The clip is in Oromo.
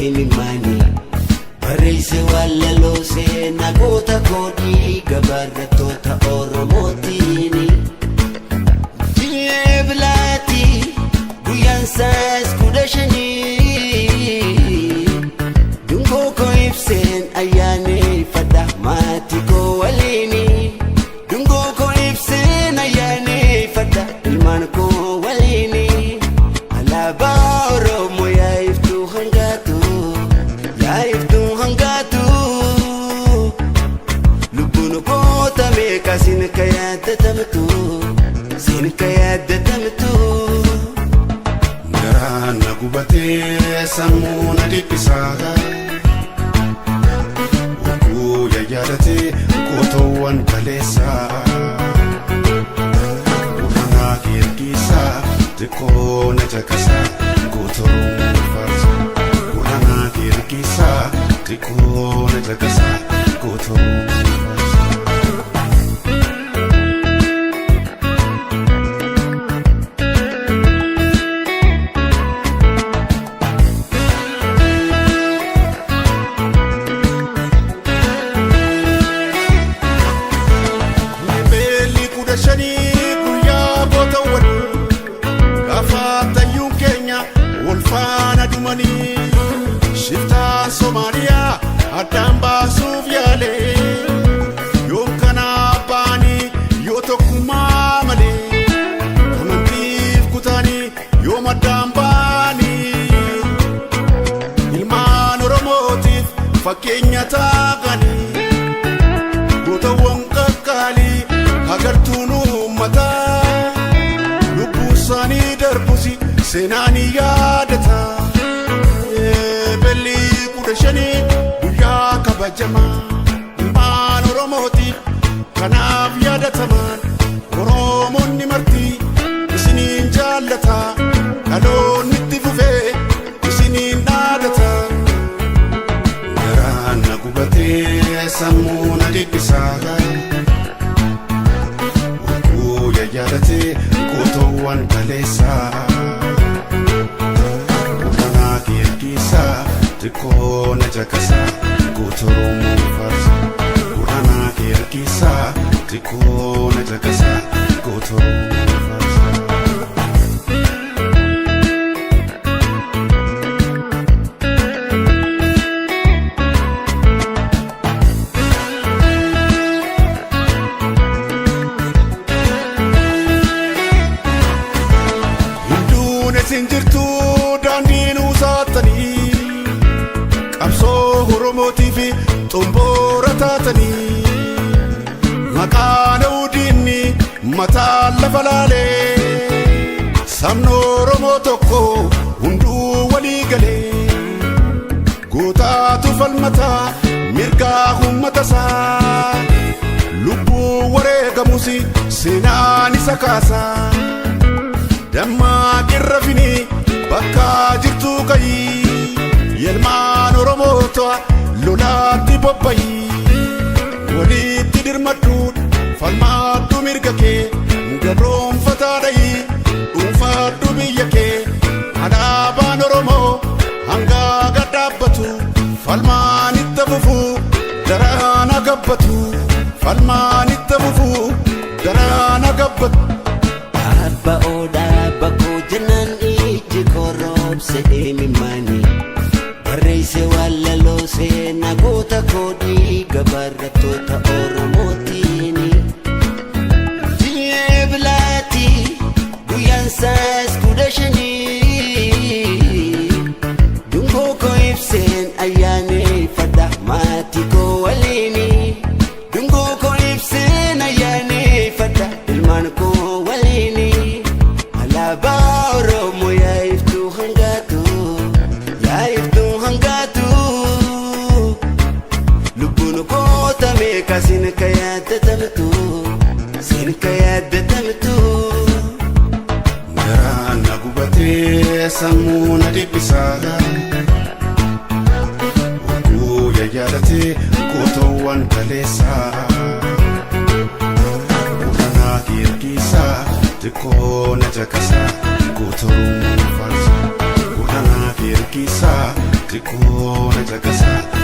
imimani Barreesse wallalloosee nagoota koodii gabaarrattoota Oromootiini Ji'ee bilaatii guyyaan saas 15 Dungoo koo ibseen ayyaaneffadha maatii koo waliini Dungoo koo ibseen ayyaaneffadha ilmaan koo waliini Alaabaa Oromoo yaa'iftuu hangaatu yaa'iftuu hangaatu Lubbuun goota meeqa sin ka yaadatamtu sin ka yaadatamtu Garaan na gubatee sammuu na dhiphisaa Oguu yaadattee gootoowwan kaleessaa Uffannaa keergisaa xiqqoo na caqasaa gootoowwan faarsaa Uffannaa keergisaa xiqqoo na caqasaa gootoowwan faarsaa Shiftaan Somaaliyaa addaan baasuuf yaale yoom kana baanii yoo tokkummaa malee amantiif kutaanii yoom addaan baanii ilmaan Oromootiif fakkeenya taaqanii gootawwan qaqqaalii agartuun uummataa lubbuu isaanii darbusi seenaanii yaadata guyyaa kabajamaa ilmaan Oromootiif kanaaf yaadataman Oromoonni marti isiniin jaallata dhaloonni itti fufee isiniin dhaadata Garaan na gubatee sammuu na dhiphisaa Oguu yaadattee gootoowwan kaleessaa Uffannaa keergisaa xiqqoo na caqasaa gootoowwan faarsaa Uffannaa keergisaa xiqqoo na caqasaa gootoowwan faarsaa Hinduun eessin jirtuu daandiin usaattanii Qabsoo Oromootiif xomboora taatanii maqaan udiinni mataa lafa laalee sabni Oromoo tokko hunduu walii galee gootaatu falmataa mirgaa uummatasaa lubbuu wareegamus seenaan isa kaasaa dammaqirra finii bakka jirtuu ka'ii Ilmaan Oromoota lolaatti bobba'ii walitti dirmadhu falmadhu mirga kee gabroonfataa dha'ii dhuunfadhu biyya kee alaabaan Oromoo hanga gad dhaabbatu falmaan itti fufu daraan agabbatu falmaan itti fufu daraan agabbatu Abba Odaa bakkoo jennaan iji korroobse imimani Barreesse wallalloosee nagoota koodii gabaarrattoota Oromootiini Ji'ee bilaatii guyyaan saas 15 Dungoo koo ibseen ayyaaneffadha maatii koo waliini Dungoo koo ibseen ayyaaneffadha ilmaan koo waliini Alaabaa Oromoo yaa'iftuu hangaatu yaa'iftuu hangaatu Lubbuun goota meeqa sin ka yaadatamtu sin ka yaadatamtu Garaan na gubatee sammuu na dhiphisaa Oguu yaadattee gootoowwan kaleessaa Uffannaa keergisaa xiqqoo na caqasaa gootoowwan faarsaa Uffannaa keergisaa xiqqoo na caqasa